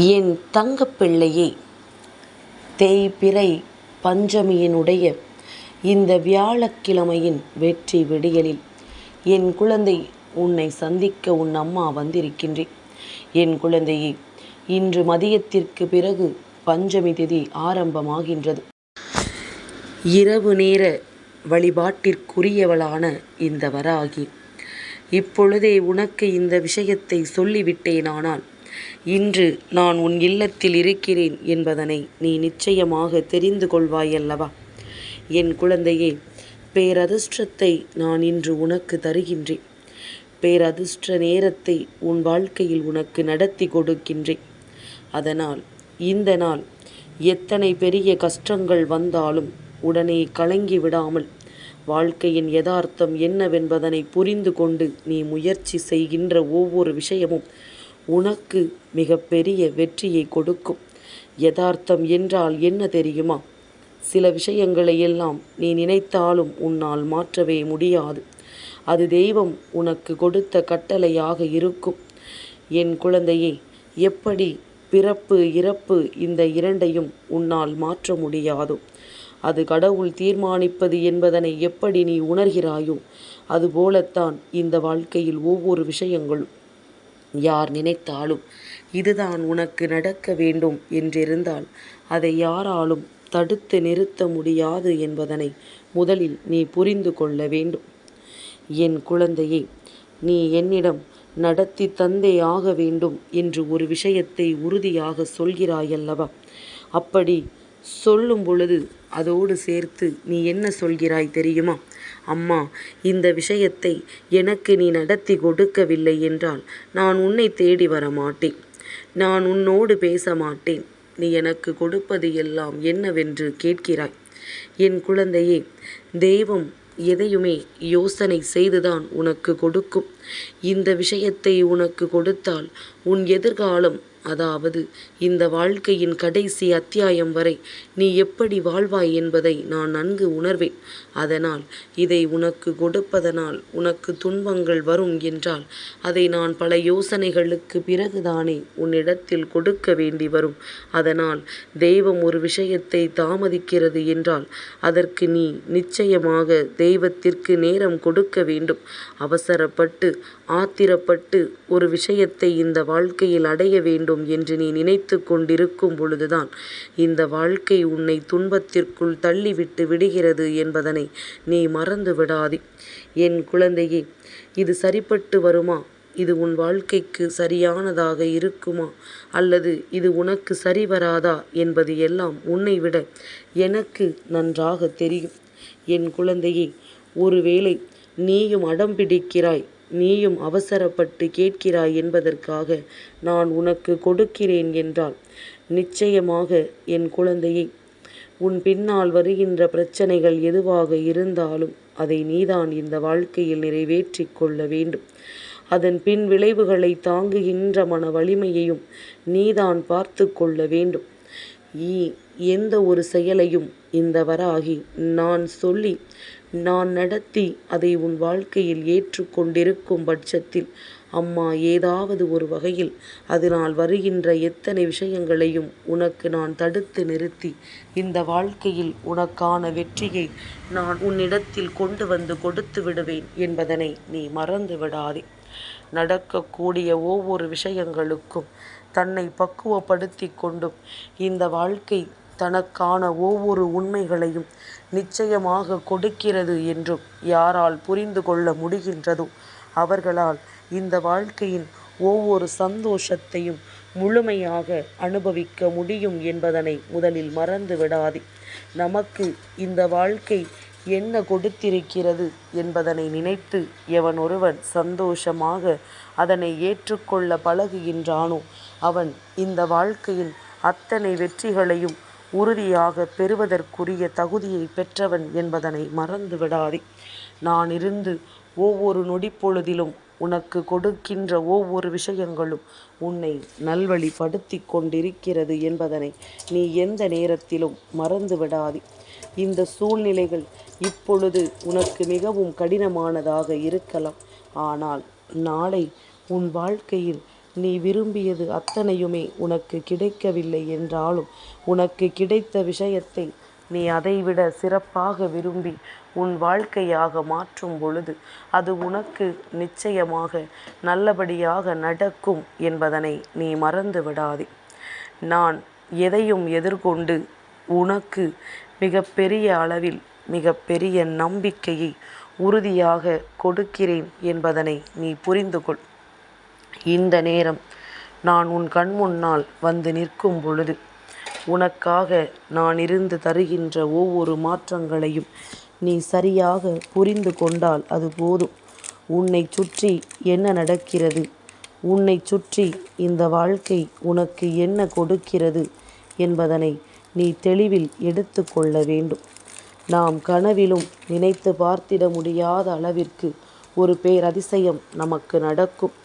என் தங்கப்பிள்ளையே, தேய்பிறை பஞ்சமியினுடைய இந்த வியாழக்கிழமையின் வெற்றி விடியலில் என் குழந்தை, உன்னை சந்திக்க உன் அம்மா வந்திருக்கின்றேன். என் குழந்தையே, இன்று மதியத்திற்கு பிறகு பஞ்சமி திதி ஆரம்பமாகின்றது. இரவு நேர வழிபாட்டிற்குரியவளான இந்த வராகி இப்பொழுதே உனக்கு இந்த விஷயத்தை சொல்லிவிட்டேனானால், இன்று நான் உன் இல்லத்தில் இருக்கிறேன் என்பதனை நீ நிச்சயமாக தெரிந்து கொள்வாயல்லவா? என் குழந்தையே, பேரதிர்ஷ்டத்தை நான் இன்று உனக்கு தருகின்றேன். பேரதிர்ஷ்ட நேரத்தை உன் வாழ்க்கையில் உனக்கு நடத்தி கொடுக்கின்றேன். அதனால் இந்த நாள் எத்தனை பெரிய கஷ்டங்கள் வந்தாலும் உடனே கலங்கி விடாமல், வாழ்க்கையின் யதார்த்தம் என்னவென்பதனை புரிந்து கொண்டு நீ முயற்சி செய்கின்ற ஒவ்வொரு விஷயமும் உனக்கு மிகப்பெரிய வெற்றியை கொடுக்கும். யதார்த்தம் என்றால் என்ன தெரியுமா? சில விஷயங்களை எல்லாம் நீ நினைத்தாலும் உன்னால் மாற்றவே முடியாது. அது தெய்வம் உனக்கு கொடுத்த கட்டளையாக இருக்கும். என் குழந்தையே, எப்படி பிறப்பு இறப்பு இந்த இரண்டையும் உன்னால் மாற்ற முடியாதோ, அது கடவுள் தீர்மானிப்பது என்பதனை எப்படி நீ உணர்கிறாயோ, அதுபோலத்தான் இந்த வாழ்க்கையில் ஒவ்வொரு விஷயங்களும். யார் நினைத்தாலும் இதுதான் உனக்கு நடக்க வேண்டும் என்றிருந்தால் அதை யாராலும் தடுத்து நிறுத்த முடியாது என்பதனை முதலில் நீ புரிந்து கொள்ள வேண்டும். என் குழந்தையே, நீ என்னிடம் நடத்தி தந்தே ஆக வேண்டும் என்று ஒரு விஷயத்தை உறுதியாக சொல்கிறாயல்லவா? அப்படி சொல்லும் பொழுது அதோடு சேர்த்து நீ என்ன சொல்கிறாய் தெரியுமா? அம்மா, இந்த விஷயத்தை எனக்கு நீ நடத்தி கொடுக்கவில்லை என்றால் நான் உன்னை தேடி வர மாட்டேன். நான் உன்னோடு பேச மாட்டேன். நீ எனக்கு கொடுப்பது எல்லாம் என்னவென்று கேட்கிறாய். என் குழந்தையே, தெய்வம் எதையுமே யோசனை செய்துதான் உனக்கு கொடுக்கும். இந்த விஷயத்தை உனக்கு கொடுத்தால் உன் எதிர்காலம், அதாவது இந்த வாழ்க்கையின் கடைசி அத்தியாயம் வரை நீ எப்படி வாழ்வாய் என்பதை நான் நன்கு உணர்வேன். அதனால் இதை உனக்கு கொடுப்பதனால் உனக்கு துன்பங்கள் வரும் என்றால் அதை நான் பல யோசனைகளுக்கு பிறகுதானே உன்னிடத்தில் கொடுக்க வேண்டி வரும். அதனால் தெய்வம் ஒரு விஷயத்தை தாமதிக்கிறது என்றால் அதற்கு நீ நிச்சயமாக தெய்வத்திற்கு நேரம் கொடுக்க வேண்டும். அவசரப்பட்டு ஆத்திரப்பட்டு ஒரு விஷயத்தை இந்த வாழ்க்கையில் அடைய வேண்டும் என்று நீ நினைத்து கொண்டிருக்கும் பொழுதுதான் இந்த வாழ்க்கை உன்னை துன்பத்திற்குள் தள்ளிவிட்டு விடுகிறது என்பதனை நீ மறந்து விடாதே. என் குழந்தையே, இது சரிப்பட்டு வருமா? இது உன் வாழ்க்கைக்கு சரியானதாக இருக்குமா? அல்லது இது உனக்கு சரி வராதா என்பது எல்லாம் உன்னை விட எனக்கு நன்றாக தெரியும். என் குழந்தையே, ஒருவேளை நீயும் அடம் பிடிக்கிறாய், நீயும் அவசரப்பட்டு கேட்கிறாய் என்பதற்காக நான் உனக்கு கொடுக்கிறேன் என்றால், நிச்சயமாக என் குழந்தையை, உன் பின்னால் வருகின்ற பிரச்சனைகள் எதுவாக இருந்தாலும் அதை நீதான் இந்த வாழ்க்கையில் நிறைவேற்றி கொள்ள வேண்டும். அதன் பின் விளைவுகளை தாங்குகின்ற மன வலிமையையும் நீதான் பார்த்து கொள்ள வேண்டும். எந்த ஒரு செயலையும் இந்த வராகி நான் சொல்லி நான் நடத்தி அதை உன் வாழ்க்கையில் ஏற்றுக்கொண்டிருக்கும் பட்சத்தில், அம்மா ஏதாவது ஒரு வகையில் அதனால் வருகின்ற எத்தனை விஷயங்களையும் உனக்கு நான் தடுத்து நிறுத்தி இந்த வாழ்க்கையில் உனக்கான வெற்றியை நான் உன்னிடத்தில் கொண்டு வந்து கொடுத்து விடுவேன் என்பதனை நீ மறந்து விடாதே. நடக்கக்கூடிய ஒவ்வொரு விஷயங்களுக்கும் தன்னை பக்குவப்படுத்தி கொண்டும் இந்த வாழ்க்கை தனக்கான ஒவ்வொரு உண்மைகளையும் நிச்சயமாக கொடுக்கிறது என்றும் யாரால் புரிந்து கொள்ள முடிகின்றதோ அவர்களால் இந்த வாழ்க்கையின் ஒவ்வொரு சந்தோஷத்தையும் முழுமையாக அனுபவிக்க முடியும் என்பதனை முதலில் மறந்து விடாதே. நமக்கு இந்த வாழ்க்கை என்ன கொடுத்திருக்கிறது என்பதனை நினைத்து எவன் ஒருவன் சந்தோஷமாக அதனை ஏற்றுக்கொள்ள பழகுகின்றானோ அவன் இந்த வாழ்க்கையின் அத்தனை வெற்றிகளையும் உறுதியாக பெறுவதற்குரிய தகுதியை பெற்றவன் என்பதனை மறந்து விடாதே. நான் இருந்து ஒவ்வொரு நொடிப்பொழுதிலும் உனக்கு கொடுக்கின்ற ஒவ்வொரு விஷயங்களும் உன்னை நல்வழிப்படுத்தி கொண்டிருக்கிறது என்பதனை நீ எந்த நேரத்திலும் மறந்து விடாதே. இந்த சூழ்நிலைகள் இப்பொழுது உனக்கு மிகவும் கடினமானதாக இருக்கலாம். ஆனால் நாளை உன் வாழ்க்கையில் நீ விரும்பியது அத்தனையுமே உனக்கு கிடைக்கவில்லை என்றாலும் உனக்கு கிடைத்த விஷயத்தை நீ அதைவிட சிறப்பாக விரும்பி உன் வாழ்க்கையாக மாற்றும் பொழுது அது உனக்கு நிச்சயமாக நல்லபடியாக நடக்கும் என்பதனை நீ மறந்து விடாதே. நான் எதையும் எதிர்கொண்டு உனக்கு மிகப்பெரிய அளவில் மிகப்பெரிய நம்பிக்கையை உறுதியாக கொடுக்கிறேன் என்பதனை நீ புரிந்து கொள். இந்த நேரம் நான் உன் கண் முன்னால் வந்து நிற்கும் பொழுது உனக்காக நான் இருந்து தருகின்ற ஒவ்வொரு மாற்றங்களையும் நீ சரியாக புரிந்து கொண்டால் அது போதும். உன்னை சுற்றி என்ன நடக்கிறது, உன்னை சுற்றி இந்த வாழ்க்கை உனக்கு என்ன கொடுக்கிறது என்பதனை நீ தெளிவில் எடுத்து கொள்ள வேண்டும். நாம் கனவிலும் நினைத்து பார்த்திட முடியாத அளவிற்கு ஒரு பேரதிசயம் நமக்கு நடக்கும்.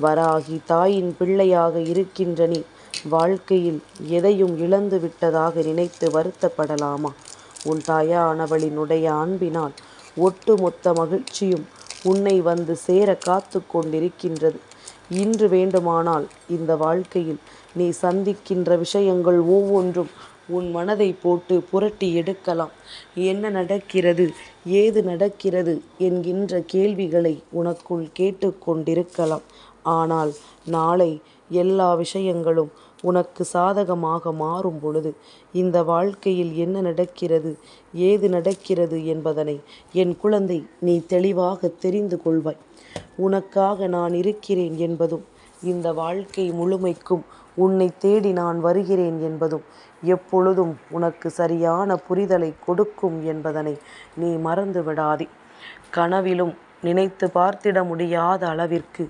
வராகி தாயின் பிள்ளையாக இருக்கின்ற நீ வாழ்க்கையில் எதையும் இழந்து விட்டதாக நினைத்து வருத்தப்படலாமா? உன் தாயானவளினுடைய அன்பினால் ஒட்டுமொத்த மகிழ்ச்சியும் உன்னை வந்து சேர காத்து கொண்டிருக்கின்றது. இன்று வேண்டுமானால் இந்த வாழ்க்கையில் நீ சந்திக்கின்ற விஷயங்கள் ஒவ்வொன்றும் உன் மனதை போட்டு புரட்டி எடுக்கலாம். என்ன நடக்கிறது, ஏது நடக்கிறது என்கின்ற கேள்விகளை உனக்குள் கேட்டுக்கொண்டிருக்கலாம். ஆனால் நாளை எல்லா விஷயங்களும் உனக்கு சாதகமாக மாறும் பொழுது இந்த வாழ்க்கையில் என்ன நடக்கிறது, ஏது நடக்கிறது என்பதனை என் குழந்தை நீ தெளிவாக தெரிந்து கொள்வாய். உனக்காக நான் இருக்கிறேன் என்பதும் இந்த வாழ்க்கை முழுமைக்கும் உன்னை தேடி நான் வருகிறேன் என்பதும் எப்பொழுதும் உனக்கு சரியான புரிதலை கொடுக்கும் என்பதனை நீ மறந்து விடாதே. கனவிலும் நினைத்து பார்த்திட முடியாத அளவிற்கு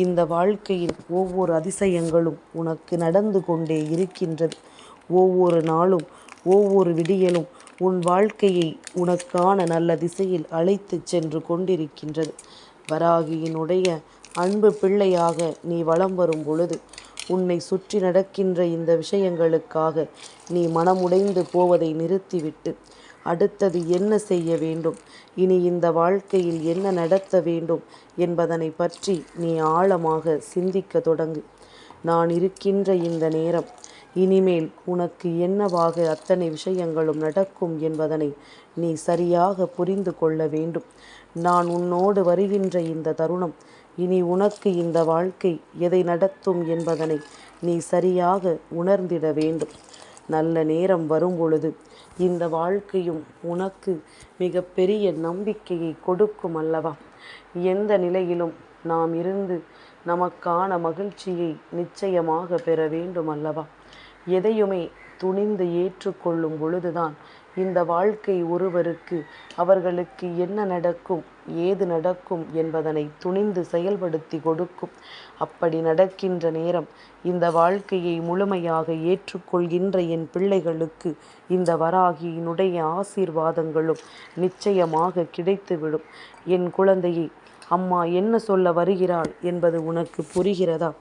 இந்த வாழ்க்கையின் ஒவ்வொரு அதிசயங்களும் உனக்கு நடந்து கொண்டே இருக்கின்றது. ஒவ்வொரு நாளும் ஒவ்வொரு விடியலும் உன் வாழ்க்கையை உனக்கான நல்ல திசையில் அழைத்து சென்று கொண்டிருக்கின்றது. வராகியினுடைய அன்பு பிள்ளையாக நீ வலம் வரும் பொழுது உன்னை சுற்றி நடக்கின்ற இந்த விஷயங்களுக்காக நீ மனமுடைந்து போவதை நிறுத்திவிட்டு அடுத்தது என்ன செய்ய வேண்டும், இனி இந்த வாழ்க்கையில் என்ன நடத்த வேண்டும் என்பதனை பற்றி நீ ஆழமாக சிந்திக்க தொடங்கு. நான் இருக்கின்ற இந்த நேரம் இனிமேல் உனக்கு என்னவாக அத்தனை விஷயங்களும் நடக்கும் என்பதனை நீ சரியாக புரிந்து கொள்ள வேண்டும். நான் உன்னோடு வருகின்ற இந்த தருணம் இனி உனக்கு இந்த வாழ்க்கை எதை நடத்தும் என்பதனை நீ சரியாக உணர்ந்திட வேண்டும். நல்ல நேரம் வரும் பொழுது இந்த வாழ்க்கையும் உனக்கு மிக பெரிய நம்பிக்கையை கொடுக்கும் அல்லவா? எந்த நிலையிலும் நாம் இருந்து நமக்கான மகிழ்ச்சியை நிச்சயமாக பெற வேண்டும் அல்லவா? எதையுமே துணிந்து ஏற்றுக்கொள்ளும் பொழுதுதான் இந்த வாழ்க்கை ஒருவருக்கு அவர்களுக்கு என்ன நடக்கும், ஏது நடக்கும் என்பதனை துணிந்து செயல்படுத்தி கொடுக்கும். அப்படி நடக்கின்ற நேரம் இந்த வாழ்க்கையை முழுமையாக ஏற்றுக்கொள்கின்ற என் பிள்ளைகளுக்கு இந்த வராகியினுடைய ஆசீர்வாதங்களும் நிச்சயமாக கிடைத்துவிடும். என் குழந்தையை, அம்மா என்ன சொல்ல வருகிறாள் என்பது உனக்கு புரிகிறதா?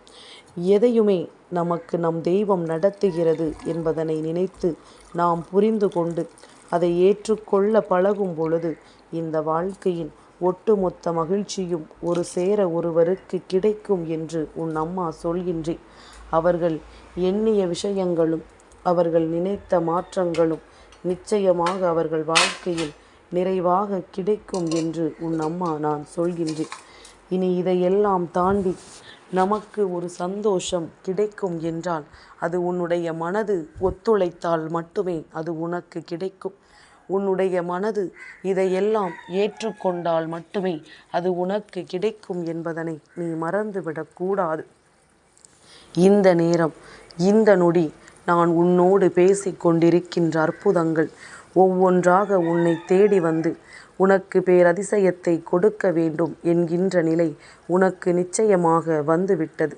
எதையுமே நமக்கு நம் தெய்வம் நடத்துகிறது என்பதனை நினைத்து நாம் புரிந்து கொண்டு அதை ஏற்றுக்கொள்ள பழகும் பொழுது இந்த வாழ்க்கையின் ஒட்டுமொத்த மகிழ்ச்சியும் ஒரு சேர ஒருவருக்கு கிடைக்கும் என்று உன் அம்மா சொல்கின்றேன். அவர்கள் எண்ணிய விஷயங்களும் அவர்கள் நினைத்த மாற்றங்களும் நிச்சயமாக அவர்கள் வாழ்க்கையில் நிறைவாக கிடைக்கும் என்று உன் அம்மா நான் சொல்கின்றேன். இனி இதையெல்லாம் தாண்டி நமக்கு ஒரு சந்தோஷம் கிடைக்கும் என்றால் அது உன்னுடைய மனது ஒத்துழைத்தால் மட்டுமே அது உனக்கு கிடைக்கும். உன்னுடைய மனது இதையெல்லாம் ஏற்றுக்கொண்டால் மட்டுமே அது உனக்கு கிடைக்கும் என்பதனை நீ மறந்துவிடக்கூடாது. இந்த நேரம், இந்த நொடி நான் உன்னோடு பேசிக்கொண்டிருக்கின்ற அற்புதங்கள் ஒவ்வொன்றாக உன்னை தேடி வந்து உனக்கு பேரதிசயத்தை கொடுக்க வேண்டும் என்கின்ற நிலை உனக்கு நிச்சயமாக வந்துவிட்டது.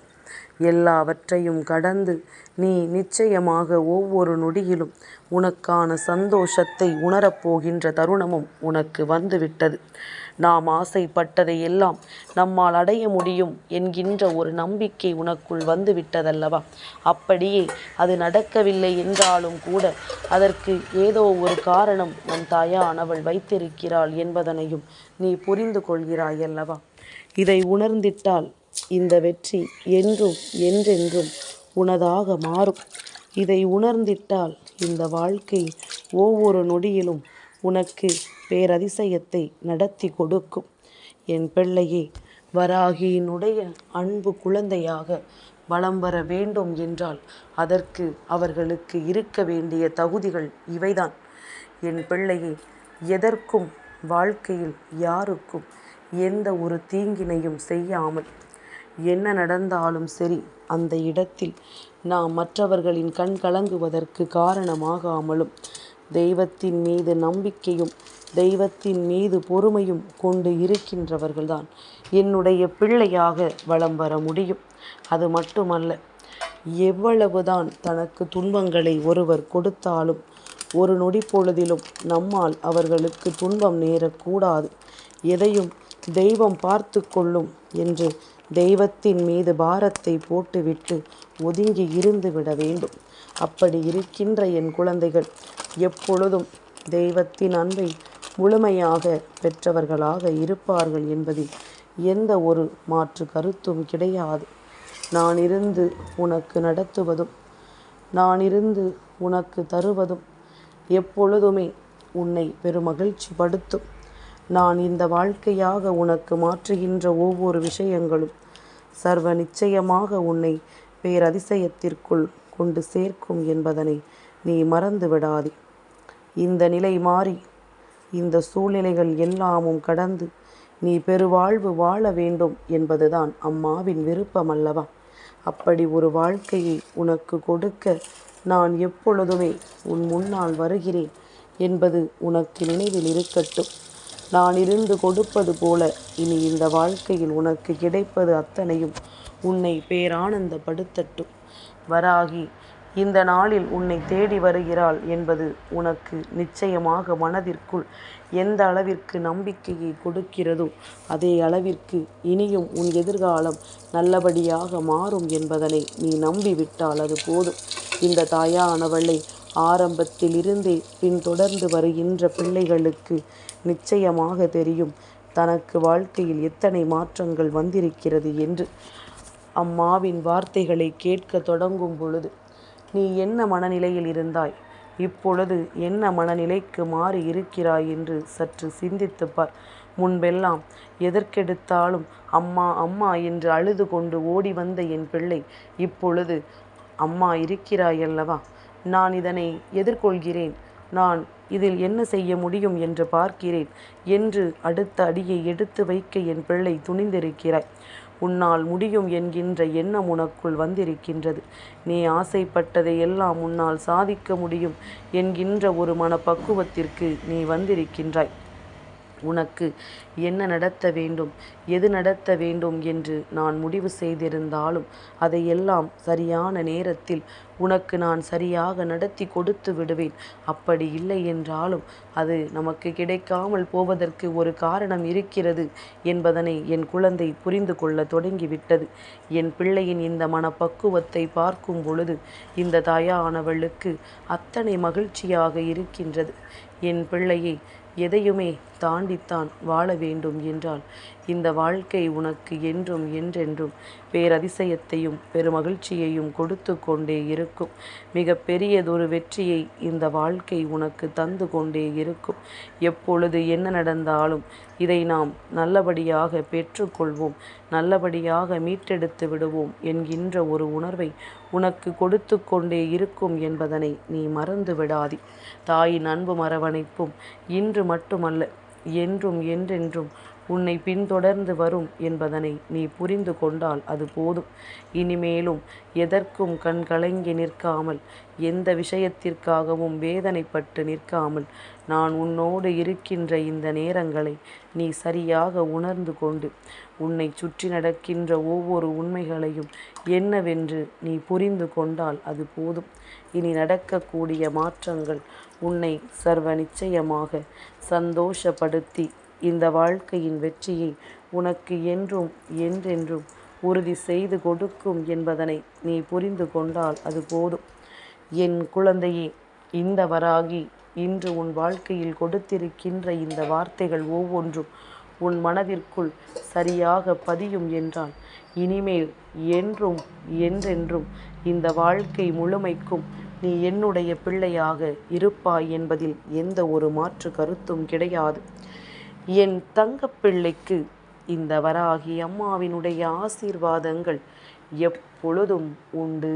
எல்லாவற்றையும் கடந்து நீ நிச்சயமாக ஒவ்வொரு நொடியிலும் உனக்கான சந்தோஷத்தை உணரப்போகின்ற தருணமும் உனக்கு வந்துவிட்டது. நாம் ஆசைப்பட்டதை எல்லாம் நம்மால் அடைய முடியும் என்கின்ற ஒரு நம்பிக்கை உனக்குள் வந்துவிட்டதல்லவா? அப்படியே அது நடக்கவில்லை என்றாலும் கூட அதற்கு ஏதோ ஒரு காரணம் நம் தாயானவள் வைத்திருக்கிறாள் என்பதனையும் நீ புரிந்து கொள்கிறாய் அல்லவா? இதை உணர்ந்திட்டால் இந்த வெற்றி என்றும் என்றென்றும் உனதாக மாறும். இதை உணர்ந்திட்டால் இந்த வாழ்க்கை ஒவ்வொரு நொடியிலும் உனக்கு பேரதிசயத்தை நடத்தி கொடுக்கும். என் பிள்ளையே, வராகியினுடைய அன்பு குழந்தையாக வலம் வர வேண்டும் என்றால் அதற்கு அவர்களுக்கு இருக்க வேண்டிய தகுதிகள் இவைதான். என் பிள்ளையே, எதற்கும் வாழ்க்கையில் யாருக்கும் எந்த ஒரு தீங்கினையும் செய்யாமல் என்ன நடந்தாலும் சரி அந்த இடத்தில் நாம் மற்றவர்களின் கண் கலங்குவதற்கு காரணமாகாமலும் தெய்வத்தின் மீது நம்பிக்கையும் தெய்வத்தின் மீது பொறுமையும் கொண்டு இருக்கின்றவர்கள்தான் என்னுடைய பிள்ளையாக வலம் வர முடியும். அது மட்டுமல்ல, எவ்வளவுதான் தனக்கு துன்பங்களை ஒருவர் கொடுத்தாலும் ஒரு நொடி பொழுதிலும் நம்மால் அவர்களுக்கு துன்பம் நேரக்கூடாது. எதையும் தெய்வம் பார்த்து கொள்ளும் என்று தெய்வத்தின் மீது பாரத்தை போட்டுவிட்டு ஒதுங்கி இருந்து விட வேண்டும். அப்படி இருக்கின்ற என் குழந்தைகள் எப்பொழுதும் தெய்வத்தின் அன்பை முழுமையாக பெற்றவர்களாக இருப்பார்கள் என்பதில் எந்த ஒரு மாற்று கருத்தும் கிடையாது. நான் இருந்து உனக்கு நடத்துவதும் நான் இருந்து உனக்கு தருவதும் எப்பொழுதுமே உன்னை பெருமகிழ்ச்சி படுத்தும். நான் இந்த வாழ்க்கையாக உனக்கு மாற்றுகின்ற ஒவ்வொரு விஷயங்களும் சர்வ நிச்சயமாக உன்னை பேரதிசயத்திற்குள் கொண்டு சேர்க்கும் என்பதனை நீ மறந்து விடாதே. இந்த நிலை மாறி இந்த சூழ்நிலைகள் எல்லாமும் கடந்து நீ பெருவாழ்வு வாழ வேண்டும் என்பதுதான் அம்மாவின் விருப்பம் அல்லவா? அப்படி ஒரு வாழ்க்கையை உனக்கு கொடுக்க நான் எப்பொழுதுமே உன் முன்னால் வருகிறேன் என்பது உனக்கு நினைவில் இருக்கட்டும். நான் இருந்து கொடுப்பது போல இனி இந்த வாழ்க்கையில் உனக்கு கிடைப்பது அத்தனையும் உன்னை பேரானந்தப்படுத்தட்டும். வராகி இந்த நாளில் உன்னை தேடி வருகிறாள் என்பது உனக்கு நிச்சயமாக மனதிற்குள் எந்த அளவிற்கு நம்பிக்கையை கொடுக்கிறதோ அதே அளவிற்கு இனியும் உன் எதிர்காலம் நல்லபடியாக மாறும் என்பதனை நீ நம்பிவிட்டால் அது போதும். இந்த தாயானவளை ஆரம்பத்தில் இருந்தே பின்தொடர்ந்து வருகின்ற பிள்ளைகளுக்கு நிச்சயமாக தெரியும் தனக்கு வாழ்க்கையில் எத்தனை மாற்றங்கள் வந்திருக்கிறது என்று. அம்மாவின் வார்த்தைகளை கேட்க தொடங்கும் பொழுது நீ என்ன மனநிலையில் இருந்தாய், இப்பொழுது என்ன மனநிலைக்கு மாறி இருக்கிறாய் என்று சற்று சிந்தித்துப்பார். முன்பெல்லாம் எதற்கெடுத்தாலும் அம்மா அம்மா என்று அழுது கொண்டு ஓடி வந்த என் பிள்ளை இப்பொழுது அம்மா இருக்கிறாய் அல்லவா, நான் இதனை எதிர்கொள்கிறேன், நான் இதில் என்ன செய்ய முடியும் என்று பார்க்கிறேன் என்று அடுத்த அடியை எடுத்து வைக்க என் பிள்ளை துணிந்திருக்கிறாய். உன்னால் முடியும் என்கின்ற எண்ணம் உனக்குள் வந்திருக்கின்றது. நீ ஆசைப்பட்டதை எல்லாம் உன்னால் சாதிக்க முடியும் என்கின்ற ஒரு மனப்பக்குவத்திற்கு நீ வந்திருக்கின்றாய். உனக்கு என்ன நடத்த வேண்டும், எது நடத்த வேண்டும் என்று நான் முடிவு செய்திருந்தாலும் அதையெல்லாம் சரியான நேரத்தில் உனக்கு நான் சரியாக நடத்தி கொடுத்து விடுவேன். அப்படி இல்லை என்றாலும் அது நமக்கு கிடைக்காமல் போவதற்கு ஒரு காரணம் இருக்கிறது என்பதனை என் குழந்தை புரிந்து கொள்ள தொடங்கிவிட்டது. என் பிள்ளையின் இந்த மனப்பக்குவத்தை பார்க்கும் பொழுது இந்த தாயானவளுக்கு அத்தனை மகிழ்ச்சியாக இருக்கின்றது. என் பிள்ளையை எதையுமே தாண்டித்தான் வாழ வேண்டும் என்றால் இந்த வாழ்க்கை உனக்கு என்றும் என்றென்றும் பேரதிசயத்தையும் பெருமகிழ்ச்சியையும் கொடுத்து கொண்டே இருக்கும். மிக பெரியதொரு வெற்றியை இந்த வாழ்க்கை உனக்கு தந்து கொண்டே இருக்கும். எப்பொழுது என்ன நடந்தாலும் இதை நாம் நல்லபடியாக பெற்றுக்கொள்வோம், நல்லபடியாக மீட்டெடுத்து விடுவோம் என்கின்ற ஒரு உணர்வை உனக்கு கொடுத்து கொண்டே இருக்கும் என்பதனை நீ மறந்து விடாதே. தாயின் அன்பு அரவணைப்பும் இன்று மட்டுமல்ல என்றும் என்றென்றும் உன்னை பின்தொடர்ந்து வரும் என்பதனை நீ புரிந்து கொண்டால் அது போதும். இனிமேலும் எதற்கும் கண் கலங்கி நிற்காமல், எந்த விஷயத்திற்காகவும் வேதனைப்பட்டு நிற்காமல், நான் உன்னோடு இருக்கின்ற இந்த நேரங்களை நீ சரியாக உணர்ந்து கொண்டு உன்னை சுற்றி நடக்கின்ற ஒவ்வொரு உண்மைகளையும் என்னவென்று நீ புரிந்து கொண்டால் அது போதும். இனி நடக்கக்கூடிய மாற்றங்கள் உன்னை சர்வ நிச்சயமாக சந்தோஷப்படுத்தி இந்த வாழ்க்கையின் வெற்றியை உனக்கு என்றும் என்றென்றும் உறுதி செய்து கொடுக்கும் என்பதனை நீ புரிந்து கொண்டால் அது போதும். என் குழந்தையே, இந்த வராகி இன்று உன் வாழ்க்கையில் கொடுத்திருக்கின்ற இந்த வார்த்தைகள் ஒவ்வொன்றும் உன் மனதிற்குள் சரியாக பதியும் என்றால் இனிமேல் என்றும் என்றென்றும் இந்த வாழ்க்கை முழுமைக்கும் நீ என்னுடைய பிள்ளையாக இருப்பாய் என்பதில் எந்த ஒரு மாற்று கருத்தும் கிடையாது. என் தங்கப்பிள்ளைக்கு இந்த வராகி அம்மாவினுடைய ஆசீர்வாதங்கள் எப்பொழுதும் உண்டு.